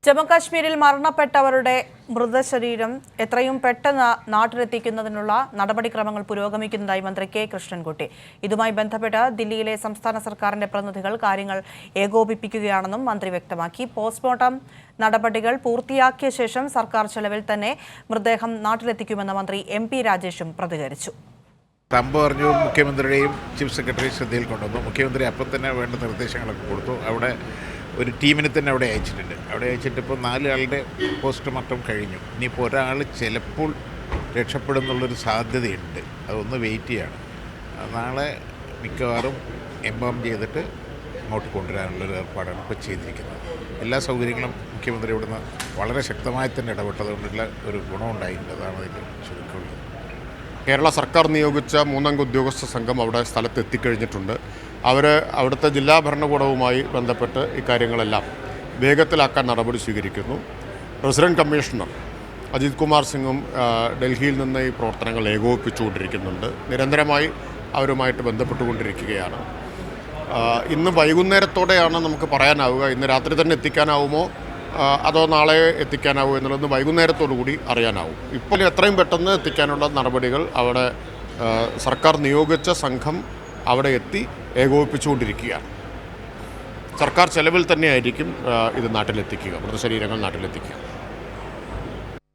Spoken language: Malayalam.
ജമ്മുകാശ്മീരിൽ മരണപ്പെട്ടവരുടെ മൃതശരീരം എത്രയും പെട്ടെന്ന് നാട്ടിലെത്തിക്കുന്നതിനുള്ള നടപടിക്രമങ്ങൾ പുരോഗമിക്കുന്നതായി മന്ത്രി കെ കൃഷ്ണൻകുട്ടി. ഇതുമായി ബന്ധപ്പെട്ട് ദില്ലിയിലെ സംസ്ഥാന സർക്കാരിന്റെ പ്രതിനിധികൾ കാര്യങ്ങൾ ഏകോപിപ്പിക്കുകയാണെന്നും മന്ത്രി വ്യക്തമാക്കി. പോസ്റ്റ്മോർട്ടം നടപടികൾ പൂർത്തിയാക്കിയ ശേഷം സർക്കാർ ചെലവിൽ തന്നെ മൃതദേഹം നാട്ടിലെത്തിക്കുമെന്ന് മന്ത്രി MP രാജേഷും പ്രതികരിച്ചു. തമ്പ് പറഞ്ഞു മുഖ്യമന്ത്രിയുടെയും ചീഫ് സെക്രട്ടറി ശ്രദ്ധയിൽ കൊണ്ടുവന്നു. മുഖ്യമന്ത്രി അപ്പം തന്നെ വേണ്ട നിർദ്ദേശങ്ങളൊക്കെ കൊടുത്തു. അവിടെ ഒരു ടീമിനെ തന്നെ അവിടെ അയച്ചിട്ടുണ്ട്. അവിടെ അയച്ചിട്ട് ഇപ്പോൾ 4 ആളുടെ പോസ്റ്റ്മോർട്ടം കഴിഞ്ഞു. ഇനിയിപ്പോൾ ഒരാൾ ചിലപ്പോൾ രക്ഷപ്പെടുന്നുള്ളൊരു സാധ്യതയുണ്ട്. അതൊന്ന് വെയിറ്റ് ചെയ്യണം. നാളെ മിക്കവാറും എംബാം ചെയ്തിട്ട് അങ്ങോട്ട് കൊണ്ടുവരാനുള്ളൊരു ഏർപ്പാടാണ് ഇപ്പോൾ ചെയ്തിരിക്കുന്നത്. എല്ലാ സൗകര്യങ്ങളും മുഖ്യമന്ത്രി ഇവിടുന്ന് വളരെ ശക്തമായി തന്നെ ഇടപെട്ടതുകൊണ്ടുള്ള ഒരു ഗുണമുണ്ടായിട്ടുണ്ട്. അതാണ് അതിൻ്റെ ചുരുക്കമുള്ളത്. കേരള സർക്കാർ നിയോഗിച്ച 3 അംഗ ഉദ്യോഗസ്ഥ സംഘം അവിടെ സ്ഥലത്ത് എത്തിക്കഴിഞ്ഞിട്ടുണ്ട്. അവിടുത്തെ ജില്ലാ ഭരണകൂടവുമായി ബന്ധപ്പെട്ട് ഇക്കാര്യങ്ങളെല്ലാം വേഗത്തിലാക്കാൻ നടപടി സ്വീകരിക്കുന്നു. റെസിഡൻറ്റ് കമ്മീഷണർ അജിത് കുമാർ സിംഗും ഡൽഹിയിൽ നിന്ന് ഈ പ്രവർത്തനങ്ങൾ ഏകോപിപ്പിച്ചുകൊണ്ടിരിക്കുന്നുണ്ട്. നിരന്തരമായി അവരുമായിട്ട് ബന്ധപ്പെട്ടുകൊണ്ടിരിക്കുകയാണ്. ഇന്ന് വൈകുന്നേരത്തോടെയാണ് നമുക്ക് പറയാനാവുക. ഇന്ന് രാത്രി തന്നെ എത്തിക്കാനാവുമോ അതോ നാളെ എത്തിക്കാനാവുമോ എന്നുള്ളത് വൈകുന്നേരത്തോടു കൂടി അറിയാനാവും. ഇപ്പോൾ എത്രയും പെട്ടെന്ന് എത്തിക്കാനുള്ള നടപടികൾ അവിടെ സർക്കാർ നിയോഗിച്ച സംഘം അവിടെ എത്തി ഏകോപിപ്പിച്ചുകൊണ്ടിരിക്കുകയാണ്. സർക്കാർ ചെലവിൽ തന്നെയായിരിക്കും ഇത് നാട്ടിലെത്തിക്കുക, മൃതശരീരങ്ങൾ നാട്ടിലെത്തിക്കുക.